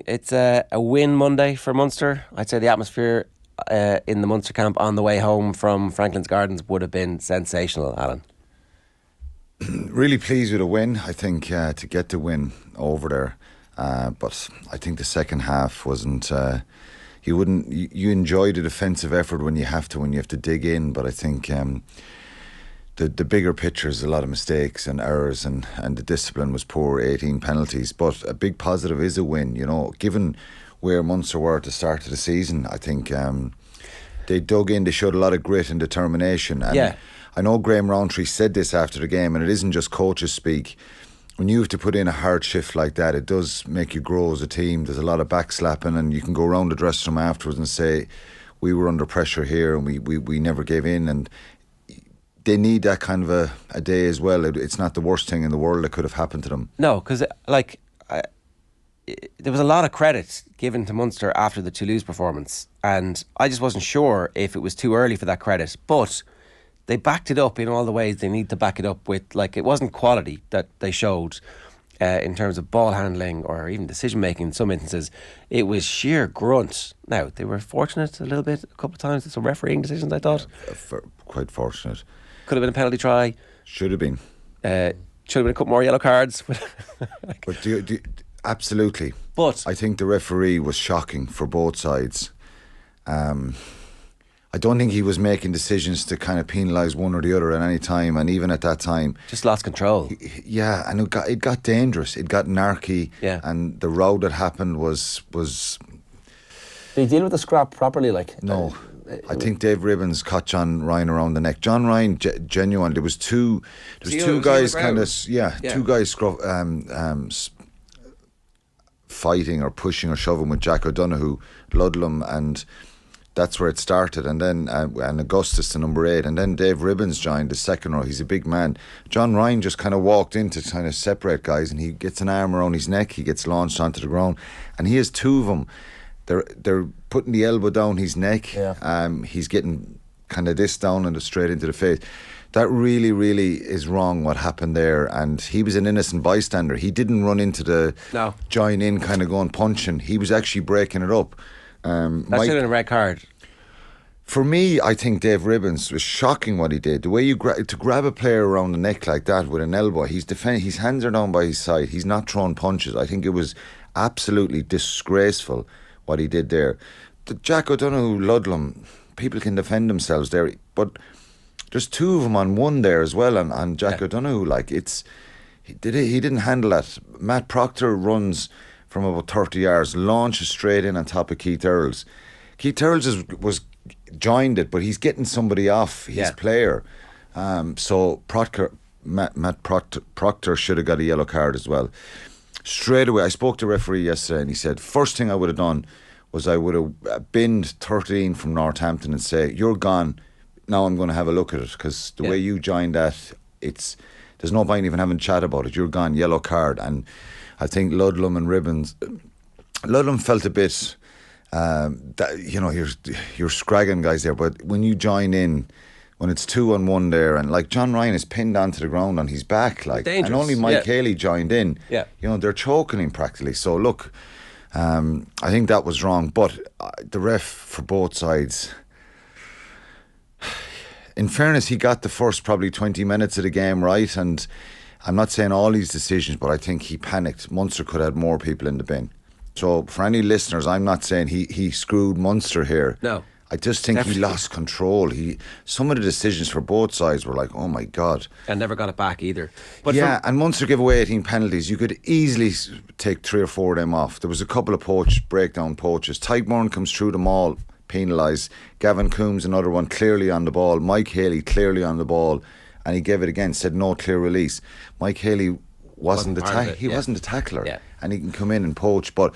It's a win Monday for Munster. I'd say the atmosphere in the Munster camp on the way home from Franklin's Gardens would have been sensational, Alan. Really pleased with a win. I think to get the win over there, but I think the second half wasn't. You wouldn't. You enjoy the defensive effort when you have to dig in. But I think the bigger picture is a lot of mistakes and errors, and the discipline was poor. 18 penalties, but a big positive is a win. You know, given where Munster were at the start of the season, I think they dug in. They showed a lot of grit and determination. And Yeah. I know Graham Rowntree said this after the game, and it isn't just coaches speak. When you have to put in a hard shift like that, it does make you grow as a team. There's a lot of backslapping, and you can go around the dressing room afterwards and say, we were under pressure here and we never gave in. And they need that kind of a day as well. It's not the worst thing in the world that could have happened to them. No, because there was a lot of credit given to Munster after the Toulouse performance, and I just wasn't sure if it was too early for that credit. But they backed it up in all the ways they need to back it up with. Like, it wasn't quality that they showed in terms of ball handling or even decision making in some instances. It was sheer grunt. Now, they were fortunate a little bit a couple of times with some refereeing decisions, I thought. Quite fortunate. Could have been a penalty try. Should have been. Should have been a couple more yellow cards. But absolutely. But I think the referee was shocking for both sides. I don't think he was making decisions to kind of penalise one or the other at any time, and even at that time, just lost control. Yeah, and it got dangerous. It got narky. Yeah. And the row that happened was. Did he deal with the scrap properly? No. I think Dave Ribbons caught John Ryan around the neck. John Ryan, genuine. There was two guys kind of two guys fighting or pushing or shoving with Jack O'Donoghue, Ludlam, and that's where it started. And then and Augustus, the number 8, and then Dave Ribbons joined the second row. He's a big man. John Ryan just kind of walked in to kind of separate guys, and he gets an arm around his neck. He gets launched onto the ground, and he has two of them. They're putting the elbow down his neck. Yeah. He's getting kind of this down and straight into the face. That really, really is wrong what happened there. And he was an innocent bystander. He didn't run into the join in kind of going punching. He was actually breaking it up. That's a red card. For me, I think Dave Ribbons was shocking what he did. The way you to grab a player around the neck like that with an elbow, his hands are down by his side. He's not throwing punches. I think it was absolutely disgraceful what he did there. The Jack O'Donoghue, Ludlam, people can defend themselves there, but there's two of them on one there as well, and Jack O'Donoghue, he didn't handle that. Matt Proctor runs from about 30 yards, launches straight in on top of Keith Earls. Keith Earls was joined it, but he's getting somebody off his player. So Matt Proctor should have got a yellow card as well. Straight away, I spoke to the referee yesterday, and he said, first thing I would have done was I would have binned 13 from Northampton and say, you're gone, now I'm going to have a look at it, because the way you joined that, there's no point even having a chat about it. You're gone, yellow card. And I think Ludlam and Ribbons, Ludlam felt a bit you're scragging guys there, but when you join in, when it's 2-on-1 there, and like John Ryan is pinned onto the ground on his back, and only Mike Haley joined in, they're choking him practically. So look, I think that was wrong, but the ref for both sides, in fairness, he got the first probably 20 minutes of the game right, and I'm not saying all these decisions, but I think he panicked. Munster could have had more people in the bin. So for any listeners, I'm not saying he screwed Munster here. No. I just think he lost control. Some of the decisions for both sides were like, oh my God. And never got it back either. But and Munster gave away 18 penalties. You could easily take 3 or 4 of them off. There was a couple of breakdown poaches. Tygmorn comes through them all, penalised. Gavin Coombs, another one, clearly on the ball. Mike Haley, clearly on the ball. And he gave it again, said no clear release. Mike Haley wasn't the tackler. And he can come in and poach. But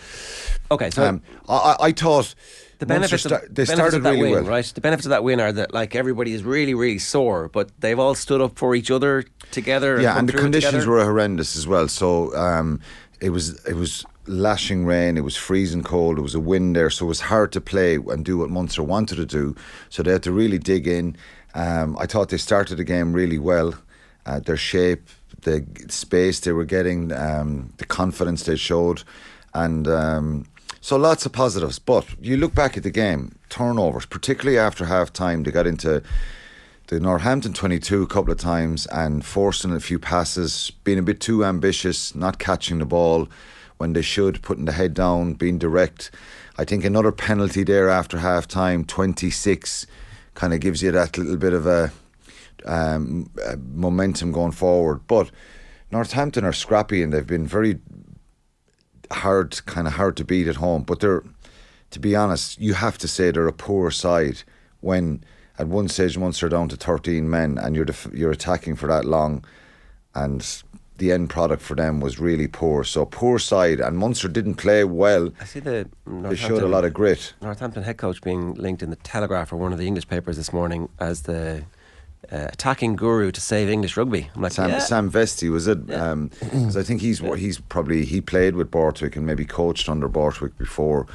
okay, so I thought the benefits they started really win, well. Right? The benefits of that win are that everybody is really, really sore, but they've all stood up for each other together. Yeah, and the conditions were horrendous as well. So it was lashing rain, it was freezing cold, there was a wind there, so it was hard to play and do what Munster wanted to do. So they had to really dig in. I thought they started the game really well. Their shape, the space they were getting, the confidence they showed. And so lots of positives. But you look back at the game, turnovers, particularly after half time, they got into the Northampton 22 a couple of times and forcing a few passes, being a bit too ambitious, not catching the ball when they should, putting the head down, being direct. I think another penalty there after half time, 26, kind of gives you that little bit of a momentum going forward. But Northampton are scrappy and they've been very hard to beat at home. But they're, to be honest, you have to say they're a poor side when at one stage Munster are down to 13 men and you're attacking for that long, and the end product for them was really poor. So poor side, and Munster didn't play well. I see they showed a lot of grit. Northampton head coach being linked in the Telegraph or one of the English papers this morning as the attacking guru to save English rugby. I'm like, Sam Vesti, was it? Yeah. Because I think he played with Borthwick and maybe coached under Borthwick before.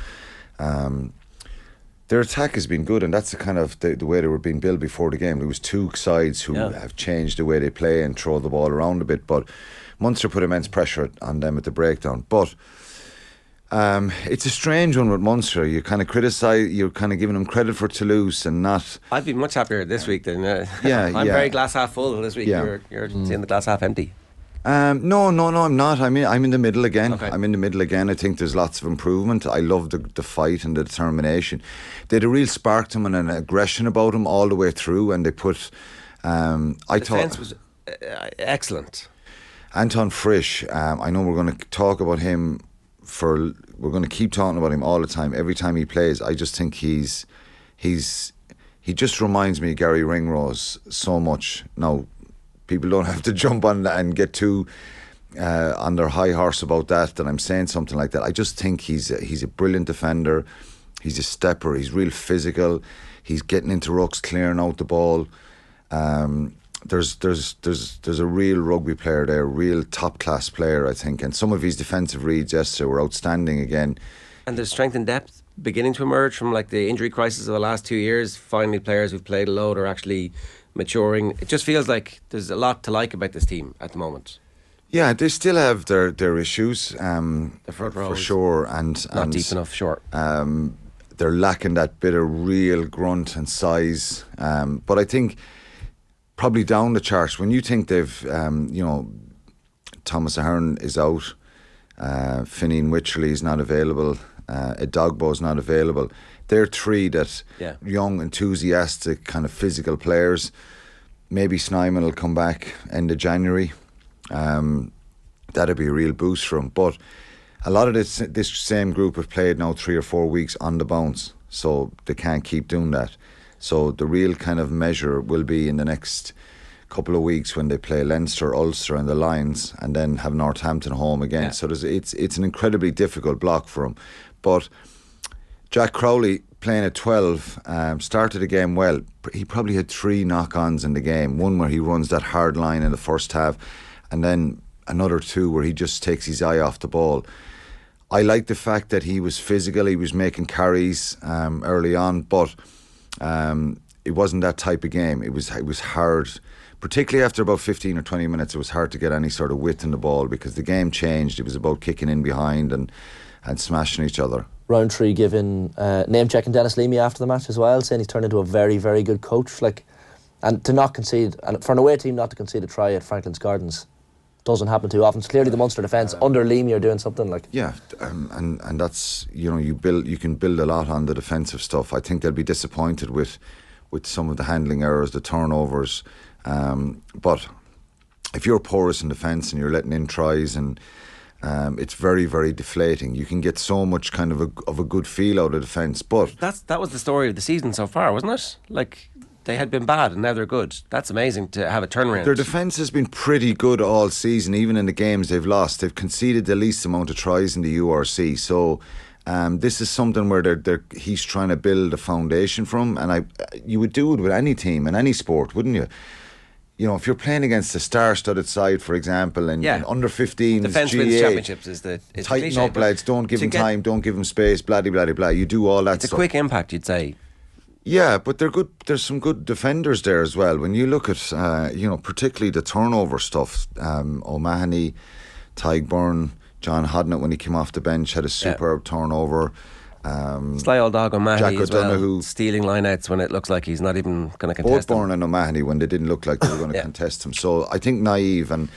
Their attack has been good, and that's the kind of the way they were being built before the game. There was two sides who have changed the way they play and throw the ball around a bit, but Munster put immense pressure on them at the breakdown. But it's a strange one with Munster. You kind of criticise, you're kind of giving them credit for Toulouse and not. I'd be much happier this week than I'm very glass half full this week. Yeah. You're seeing the glass half empty. No, I'm not. I'm in the middle again. Okay. I'm in the middle again. I think there's lots of improvement. I love the fight and the determination. They had a real spark to them and an aggression about them all the way through, and they put. The defence was excellent. Anton Frisch. I know we're going to talk about him we're going to keep talking about him all the time. Every time he plays, I just think he just reminds me of Gary Ringrose so much. Now, people don't have to jump on and get too on their high horse about that I'm saying something like that. I just think he's a brilliant defender. He's a stepper. He's real physical. He's getting into rucks, clearing out the ball. There's a real rugby player there, real top class player, I think. And some of his defensive reads yesterday were outstanding again. And there's strength and depth beginning to emerge from like the injury crisis of the last 2 years. Finally, players who've played a load are actually maturing. It just feels like there's a lot to like about this team at the moment. Yeah, they still have their issues, The front row for sure, and not deep enough, short. They're lacking that bit of real grunt and size. But I think probably down the charts when you think they've, Thomas Ahern is out, Finian Wycherley is not available, Edogbo's not available. They're three that young, enthusiastic, kind of physical players. Maybe Snyman will come back end of January. That'd be a real boost for him. But a lot of this same group have played now 3 or 4 weeks on the bounce, so they can't keep doing that. So the real kind of measure will be in the next couple of weeks when they play Leinster, Ulster and the Lions, and then have Northampton home again. Yeah. So it's an incredibly difficult block for him. But Jack Crowley playing at 12 started the game well. He probably had 3 knock-ons in the game. One where he runs that hard line in the first half, and then another 2 where he just takes his eye off the ball. I like the fact that he was physical. He was making carries early on, but it wasn't that type of game. It was hard, particularly after about 15 or 20 minutes. It was hard to get any sort of width in the ball because the game changed. It was about kicking in behind and smashing each other. Roundtree giving name checking Dennis Leamy after the match as well, saying he's turned into a very, very good coach. And to not concede, and for an away team not to concede a try at Franklin's Gardens doesn't happen too often. So clearly the Munster defence under Leamy are doing something like. Yeah, and that's, you can build a lot on the defensive stuff. I think they'll be disappointed with some of the handling errors, the turnovers. But if you're porous in defence and you're letting in tries, and it's very, very deflating. You can get so much kind of a good feel out of defence. But that was the story of the season so far, wasn't it? Like, they had been bad and now they're good. That's amazing to have a turnaround. Their defence has been pretty good all season. Even in the games they've lost, they've conceded the least amount of tries in the URC. So this is something where he's trying to build a foundation from. And you would do it with any team in any sport, wouldn't you? You know, if you're playing against a star-studded side, for example, and under 15s, defence wins championships is the tighten cliche, up, lads. Don't give them time. Don't give them space. Blah blah blah blah. You do all that. It's stuff. a quick impact, you'd say. Yeah, but they're good. There's some good defenders there as well. When you look at, particularly the turnover stuff, O'Mahony, Tadhg Byrne, John Hodnett, when he came off the bench, had a superb turnover. Sly old dog O'Mahony Jack as well, O'Donoghue. stealing lineouts when it looks like he's not even going to Both contest them. Byrne and O'Mahony, when they didn't look like they were going to contest him. So I think naive, and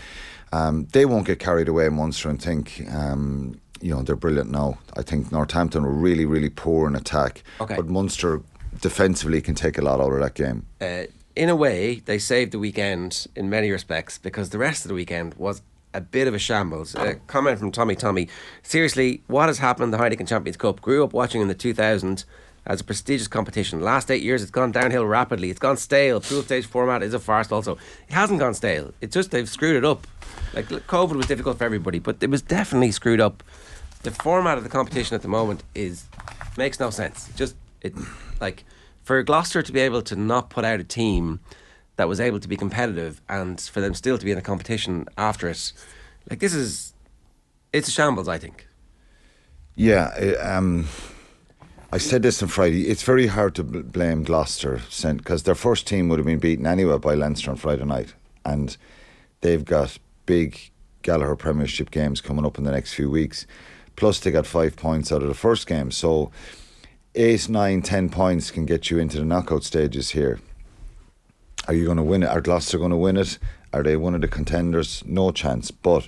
they won't get carried away in Munster and think they're brilliant now. I think Northampton were really, really poor in attack, but Munster defensively can take a lot out of that game. In a way, they saved the weekend in many respects, because the rest of the weekend was a bit of a shambles. A comment from Tommy. Seriously, what has happened in the Heineken Champions Cup? Grew up watching in the 2000s as a prestigious competition. Last 8 years, it's gone downhill rapidly. It's gone stale. Pool stage format is a farce also. It hasn't gone stale. It's just they've screwed it up. Like, COVID was difficult for everybody, but it was definitely screwed up. The format of the competition at the moment makes no sense. For Gloucester to be able to not put out a team that was able to be competitive, and for them still to be in a competition after it, it's a shambles, I think. Yeah, I said this on Friday. It's very hard to blame Gloucester, because their first team would have been beaten anyway by Leinster on Friday night, and they've got big Gallagher Premiership games coming up in the next few weeks. Plus, they got 5 points out of the first game, so 8, 9, 10 points can get you into the knockout stages here. Are you going to win it? Are Gloucester going to win it? Are they one of the contenders? No chance. But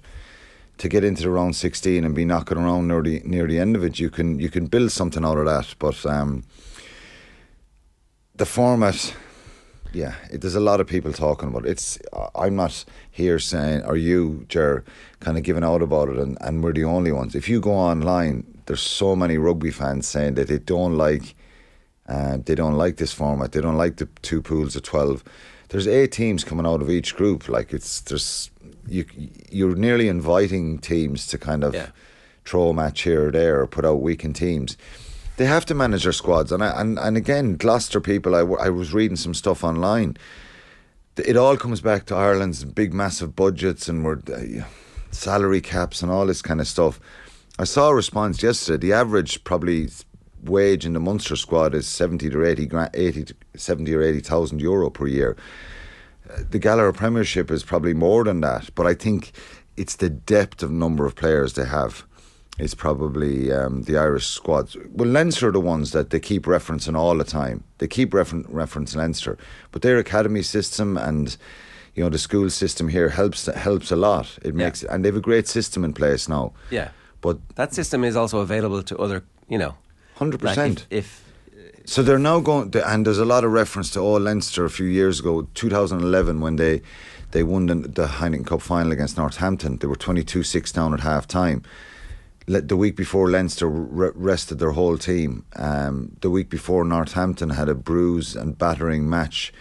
to get into the round 16 and be knocking around near the end of it, you can build something out of that. But the format, there's a lot of people talking about it. I'm not here saying, or you, Ger, kind of giving out about it, and we're the only ones. If you go online, there's so many rugby fans saying that they don't like this format. They don't like the 2 pools of 12. There's 8 teams coming out of each group. You're nearly inviting teams to kind of throw a match here or there or put out weakened teams. They have to manage their squads, and again, Gloucester people. I was reading some stuff online. It all comes back to Ireland's big, massive budgets and salary caps and all this kind of stuff. I saw a response yesterday. The average probably wage in the Munster squad is 70 or 80,000 euro per year. The Gallagher Premiership is probably more than that, but I think it's the depth of number of players they have. It's probably the Irish squads. Well, Leinster are the ones that they keep referencing all the time. They keep referencing Leinster, but their academy system and the school system here helps a lot. It makes and they have a great system in place now. Yeah. But that system is also available to other, 100%. If so they're now going to, and there's a lot of reference to Leinster a few years ago, 2011, when they won the Heineken Cup final against Northampton. They were 22-6 down at half time. The week before, Leinster rested their whole team. The week before, Northampton had a bruise and battering match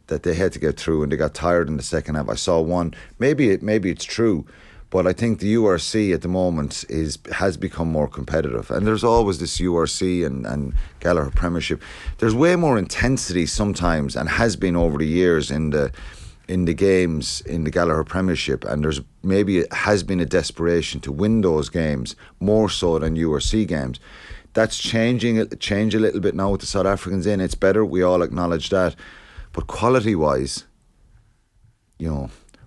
that they had to get through, and they got tired in the second half. I saw one. Maybe it's true. But I think the URC at the moment has become more competitive, and there's always this URC and Gallagher Premiership. There's way more intensity sometimes, and has been over the years in the games in the Gallagher Premiership, and it has been a desperation to win those games more so than URC games. That's changing a little bit now with the South Africans in. It's better, we all acknowledge that, but quality wise,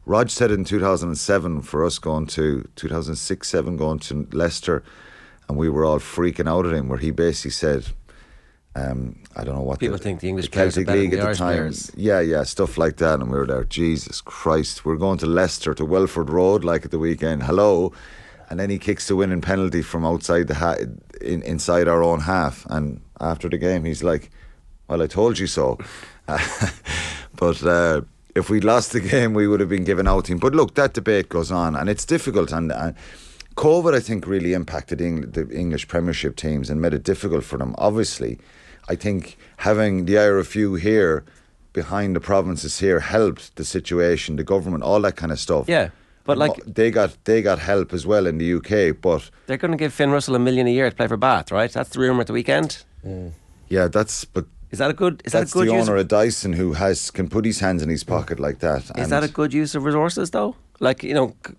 Rog said in 2007 for us going to 2006-07 going to Leicester, and we were all freaking out at him, where he basically said, I don't know what people think the English players are Celtic League better than the at the Irish time. players. Yeah, stuff like that, and we were there. Jesus Christ, we're going to Leicester, to Welford Road, like at the weekend. Hello, and then he kicks the winning penalty from outside inside our own half, and after the game he's like, "Well, I told you so." But if we'd lost the game, we would have been given out to him. But look, that debate goes on, and it's difficult. And COVID, I think, really impacted the English Premiership teams and made it difficult for them. Obviously, I think having the IRFU here behind the provinces here helped the situation, the government, all that kind of stuff. Yeah, but they got help as well in the UK. But they're going to give Finn Russell $1 million a year to play for Bath, right? That's the rumour at the weekend. Yeah, Is that a good? That's the owner of Dyson who can put his hands in his pocket like that. Is that a good use of resources though?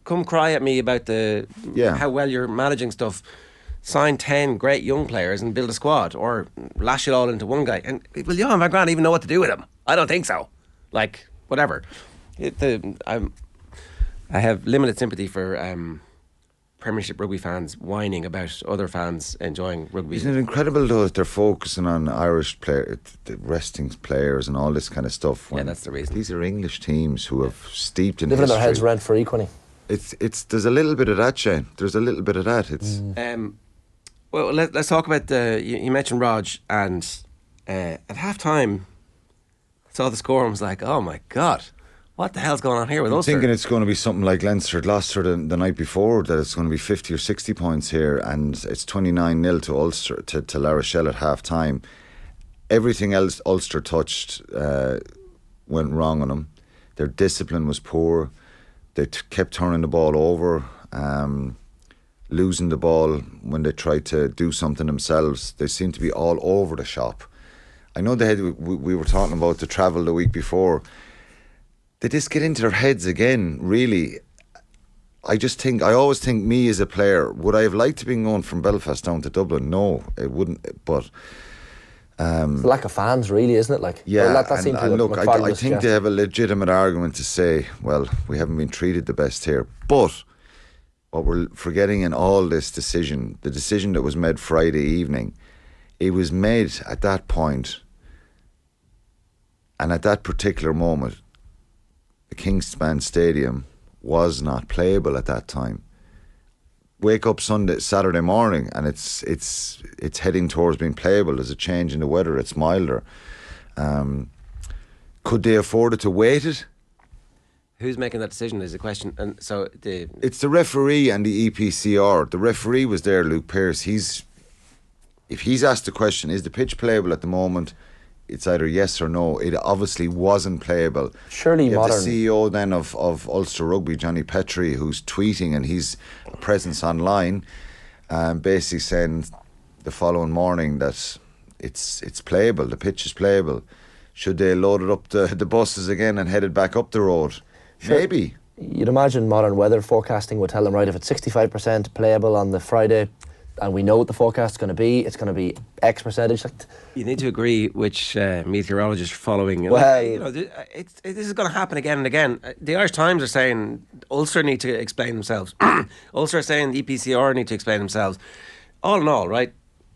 Come cry at me about how well you're managing stuff. Sign 10 great young players and build a squad, or lash it all into one guy. And will Johan van Graan even know what to do with him? I don't think so. Whatever. I have limited sympathy for Premiership rugby fans whining about other fans enjoying rugby. Isn't it incredible though that they're focusing on Irish players, resting players, and all this kind of stuff? Yeah, that's the reason. These are English teams who have steeped in living in history. their heads rent free, Quinny. It's there's a little bit of that, Shane. There's a little bit of that. It's Well, let's talk about you mentioned Rog, and at half time, I saw the score and was like, oh my God, what the hell's going on here with I'm Ulster? thinking it's going to be something like Leinster had lost her the night before, that it's going to be 50 or 60 points here, and it's 29-0 to Ulster, to La Rochelle at half time. Everything else Ulster touched went wrong on them. Their discipline was poor. They kept turning the ball over, losing the ball when they tried to do something themselves. They seemed to be all over the shop. I know we were talking about the travel the week before. They just get into their heads again, really. I always think, me as a player, would I have liked to be going from Belfast down to Dublin? No, it wouldn't. But It's lack of fans, really, isn't it? Like, yeah, well, that seemed to and look, McFarlane I was think they suggesting. have a legitimate argument to say, well, we haven't been treated the best here. But what we're forgetting in all this decision, the decision that was made Friday evening, it was made at that point, and at that particular moment, the Kingspan Stadium was not playable at that time. Wake up Saturday morning, and it's heading towards being playable. There's a change in the weather; it's milder. Could they afford it to wait it? Who's making that decision is the question. And so It's the referee and the EPCR. The referee was there, Luke Pearce. If he's asked the question, is the pitch playable at the moment? It's either yes or no. It obviously wasn't playable. Surely you have modern. the CEO then of Ulster Rugby, Johnny Petrie, who's tweeting, and he's a presence online, basically saying the following morning that it's playable. The pitch is playable. Should they load it up the buses again and headed back up the road? Sure. Maybe. You'd imagine modern weather forecasting would tell them, right, if it's 65% playable on the Friday, and we know what the forecast is going to be, it's going to be X percentage. Like, you need to agree which meteorologist you're following. Well, this is going to happen again and again. The Irish Times are saying Ulster need to explain themselves. Ulster are saying the EPCR need to explain themselves. All in all, right?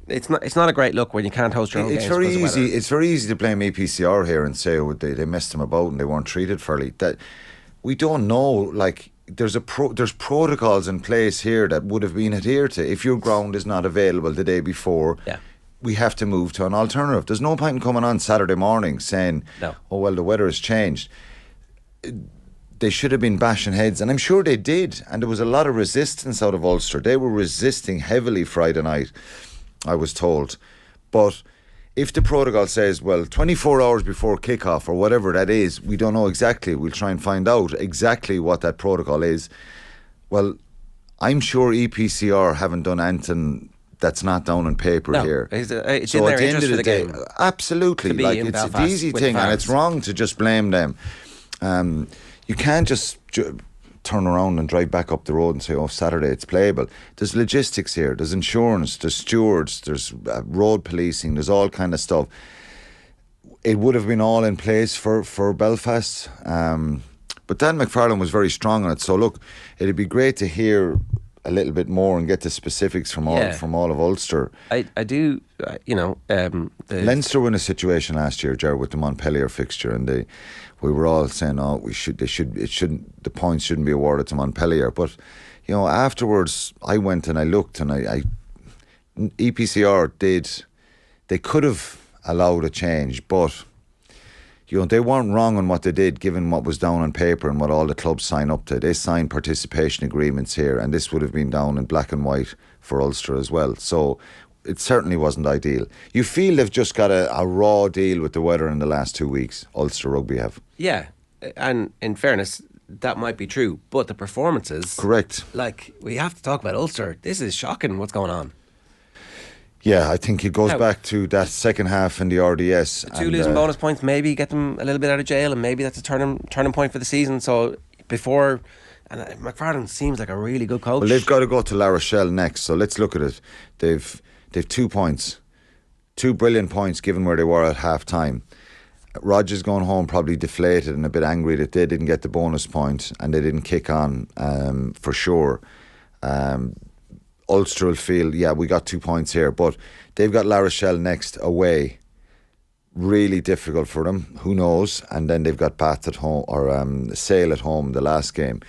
It's not a great look when you can't host your own It's games. very because of weather. easy. It's very easy to blame EPCR here and say they messed them about and they weren't treated fairly. That we don't know. Like, there's protocols in place here that would have been adhered to. If your ground is not available the day before, Yeah. we have to move to an alternative. There's no point in coming on Saturday morning saying, No. "Oh well, the weather has changed." They should have been bashing heads, and I'm sure they did. And there was a lot of resistance out of Ulster. They were resisting heavily Friday night, I was told. But if the protocol says, well, 24 hours before kickoff or whatever that is, we don't know exactly. We'll try and find out exactly what that protocol is. Well, I'm sure EPCR haven't done anything that's not down on paper No, here. it's So in their at the end interest of for the the day, game absolutely. to be Like, in it's the Belfast easy with thing, and fans. it's wrong to just blame them. You can't just turn around and drive back up the road and say, oh, Saturday it's playable. There's logistics here, there's insurance, there's stewards, there's road policing, there's all kind of stuff. It would have been all in place for Belfast, but Dan McFarlane was very strong on it. So look, it'd be great to hear a little bit more and get the specifics from all of Ulster. I do, Leinster were in a situation last year, Ger, with the Montpellier fixture, and we were all saying, "Oh, the points shouldn't be awarded to Montpellier." But afterwards, I went and I looked, and EPCR they could have allowed a change, but they weren't wrong on what they did, given what was down on paper and what all the clubs signed up to. They signed participation agreements here, and this would have been down in black and white for Ulster as well. So it certainly wasn't ideal. You feel they've just got a raw deal with the weather in the last 2 weeks, Ulster Rugby have. Yeah, and in fairness, that might be true, but the performances... Correct. Like, we have to talk about Ulster. This is shocking what's going on. Yeah, I think it goes Now, back to that second half in the RDS. The two losing bonus points maybe get them a little bit out of jail, and maybe that's a turning point for the season. So before... And McFarlane seems like a really good coach. Well, they've got to go to La Rochelle next, so let's look at it. They've 2 points. 2 brilliant points given where they were at half time. Rogers going home probably deflated and a bit angry that they didn't get the bonus point and they didn't kick on for sure. Ulster will feel, yeah, we got 2 points here, but they've got La Rochelle next away. Really difficult for them. Who knows? And then they've got Bath at home, or Sale at home, the last game.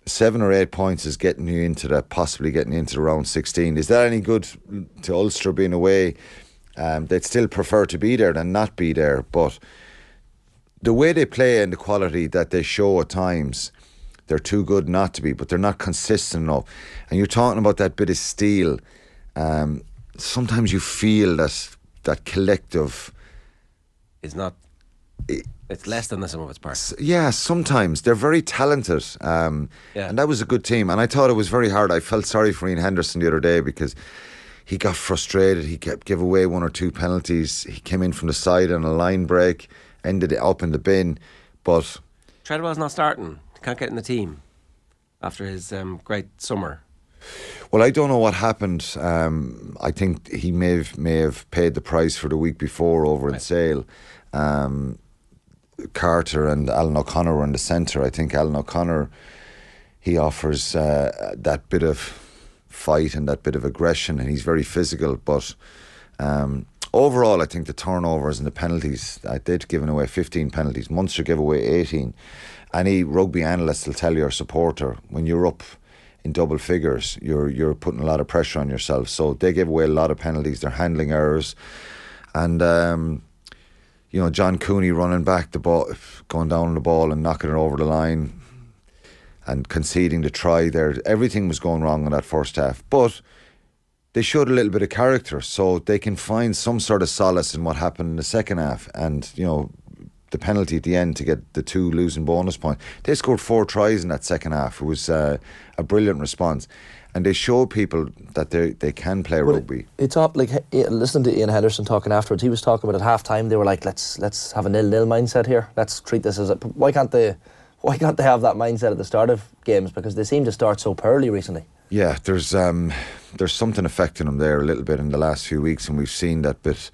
7 or 8 points is getting you into that, possibly getting you into the round 16. Is that any good to Ulster being away? They'd still prefer to be there than not be there, but the way they play and the quality that they show at times, they're too good not to be, but they're not consistent enough. And you're talking about that bit of steel. Sometimes you feel that collective is not. It's less than the sum of its parts. Yeah, sometimes. They're very talented. And that was a good team. And I thought it was very hard. I felt sorry for Ian Henderson the other day because he got frustrated. He kept giving away 1 or 2 penalties. He came in from the side on a line break, ended it up in the bin. But Treadwell's not starting. Can't get in the team after his great summer. Well, I don't know what happened. I think he may have paid the price for the week before over in Sale. Carter and Alan O'Connor were in the centre. I think Alan O'Connor, he offers that bit of fight and that bit of aggression, and he's very physical. But overall, I think the turnovers and the penalties, they'd given away 15 penalties. Munster gave away 18. Any rugby analyst will tell your supporter, when you're up in double figures, you're putting a lot of pressure on yourself. So they gave away a lot of penalties. They're handling errors. And John Cooney running back the ball, going down on the ball and knocking it over the line and conceding the try there. Everything was going wrong in that first half. But they showed a little bit of character, so they can find some sort of solace in what happened in the second half. And, the penalty at the end to get the 2 losing bonus points. They scored 4 tries in that second half. It was a brilliant response. And they showed people that they can play rugby. It's up, listening to Ian Henderson talking afterwards, he was talking about at half time, they were like, let's have a 0-0 mindset here. Let's treat this as a... Why can't they have that mindset at the start of games? Because they seem to start so poorly recently. Yeah, there's something affecting them there a little bit in the last few weeks, and we've seen that bit,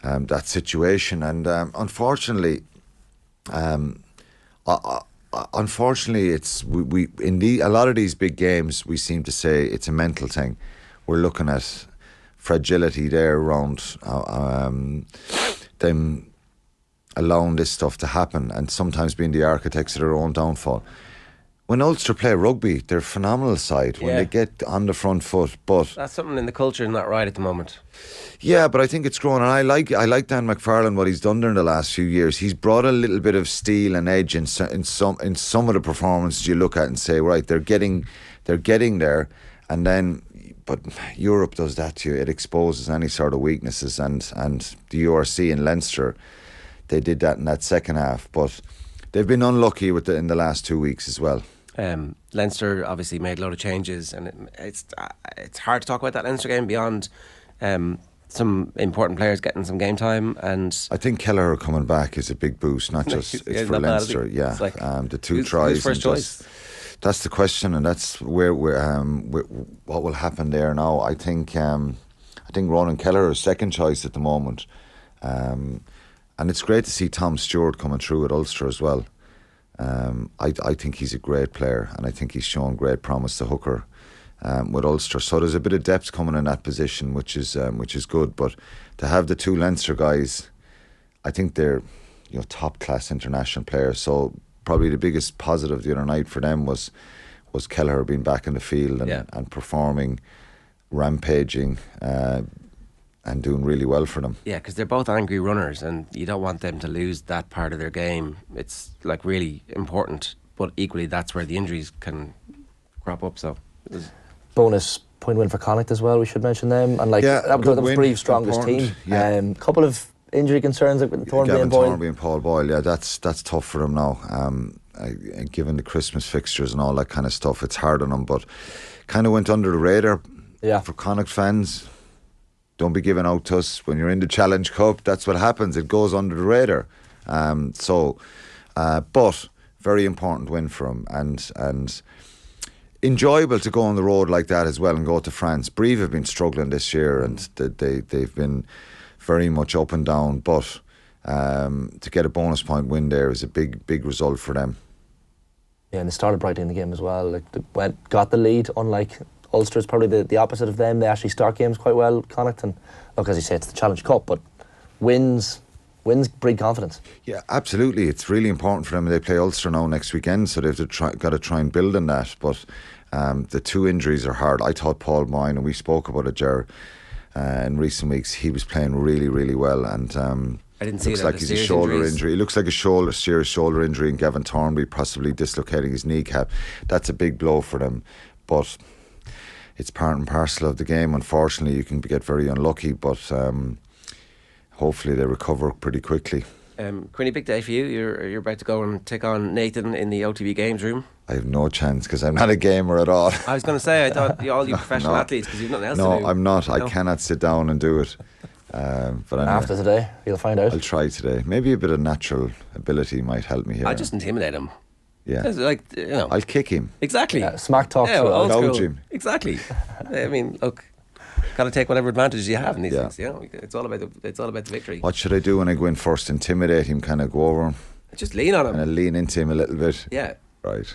that situation. And unfortunately, it's we in a lot of these big games, we seem to say it's a mental thing. We're looking at fragility there around them allowing this stuff to happen, and sometimes being the architects of their own downfall. When Ulster play rugby, they're a phenomenal side when they get on the front foot. But that's something in the culture not right at the moment. Yeah, but I think it's growing, and I like Dan McFarlane, what he's done there in the last few years. He's brought a little bit of steel and edge in some of the performances you look at and say, right, they're getting there, and then. But Europe does that to you. It exposes any sort of weaknesses, and the URC in Leinster, they did that in that second half, but they've been unlucky in the last 2 weeks as well. Leinster obviously made a lot of changes, and it's hard to talk about that Leinster game beyond some important players getting some game time. And I think Kelleher coming back is a big boost, not just it's for Leinster. Yeah, it's like, the 2 tries. Who's first choice? That's the question, and that's where what will happen there now. I think Ronan Kelleher is second choice at the moment, and it's great to see Tom Stewart coming through at Ulster as well. I think he's a great player, and I think he's shown great promise to hooker with Ulster. So there's a bit of depth coming in that position, which is good. But to have the 2 Leinster guys, I think they're top class international players. So probably the biggest positive the other night for them was Kelleher being back in the field and performing, rampaging, and doing really well for them. Yeah, because they're both angry runners, and you don't want them to lose that part of their game. It's like really important, but equally that's where the injuries can crop up. So bonus point win for Connacht as well, we should mention them. And that was Breeve's strongest team. Couple of injury concerns like Thornby and Boyle. Thornby and Paul Boyle, yeah, that's tough for them now. Given the Christmas fixtures and all that kind of stuff, it's hard on them, but kind of went under the radar for Connacht fans. Don't be giving out to us when you're in the Challenge Cup. That's what happens. It goes under the radar. But very important win for him, and enjoyable to go on the road like that as well and go to France. Brive have been struggling this year, and they've been very much up and down. But to get a bonus point win there is a big result for them. Yeah, and they started brightly in the game as well. Like they got the lead, unlike Ulster's probably the opposite of them. They actually start games quite well, Connacht. And look, as you say, it's the Challenge Cup, but wins breed confidence. Yeah, absolutely. It's really important for them. They play Ulster now next weekend, so they've got to try and build on that. But the 2 injuries are hard. I thought Paul Moyne, and we spoke about it, Ger, in recent weeks, he was playing really, really well. And I didn't see looks that, like the he's a serious shoulder injuries. injury. It looks like a serious shoulder injury, and Gavin Thornby possibly dislocating his kneecap. That's a big blow for them. But it's part and parcel of the game. Unfortunately, you can get very unlucky, but hopefully they recover pretty quickly. Quinny, big day for you. You're about to go and take on Nathan in the OTB Games room. I have no chance because I'm not a gamer at all. I was going to say, I thought all you professional athletes, because you've nothing else to do. No, I'm not. I cannot sit down and do it. But anyway, After today, you'll find out. I'll try today. Maybe a bit of natural ability might help me here. I'll just intimidate him. Yeah. It's like, you know. I'll kick him. Exactly. Smack talk. Yeah, through it. old Gouge school. him. Exactly. I mean, look, got to take whatever advantage you have in these Yeah. things. You know, it's all about the victory. What should I do when I go in first? Intimidate him, kind of go over him, Just lean on him. and I'll lean into him a little bit. Yeah. Right.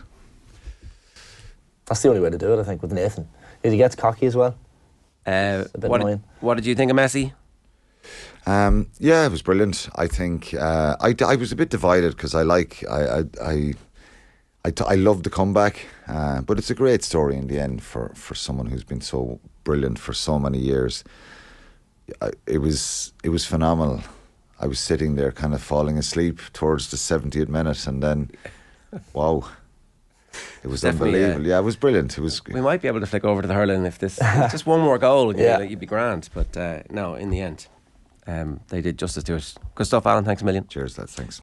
That's the only way to do it, I think, with Nathan. If he gets cocky as well. A bit annoying. What did you think of Messi? Yeah, it was brilliant. I think I was a bit divided because I love the comeback, but it's a great story in the end for someone who's been so brilliant for so many years. It was phenomenal. I was sitting there kind of falling asleep towards the 70th minute, and then wow, it was unbelievable. Yeah, it was brilliant. It was. We might be able to flick over to the hurling if this it's just one more goal and Yeah. you'd be grand. But no, in the end, they did justice to it. Good stuff, Alan. Thanks a million. Cheers, lads. Thanks.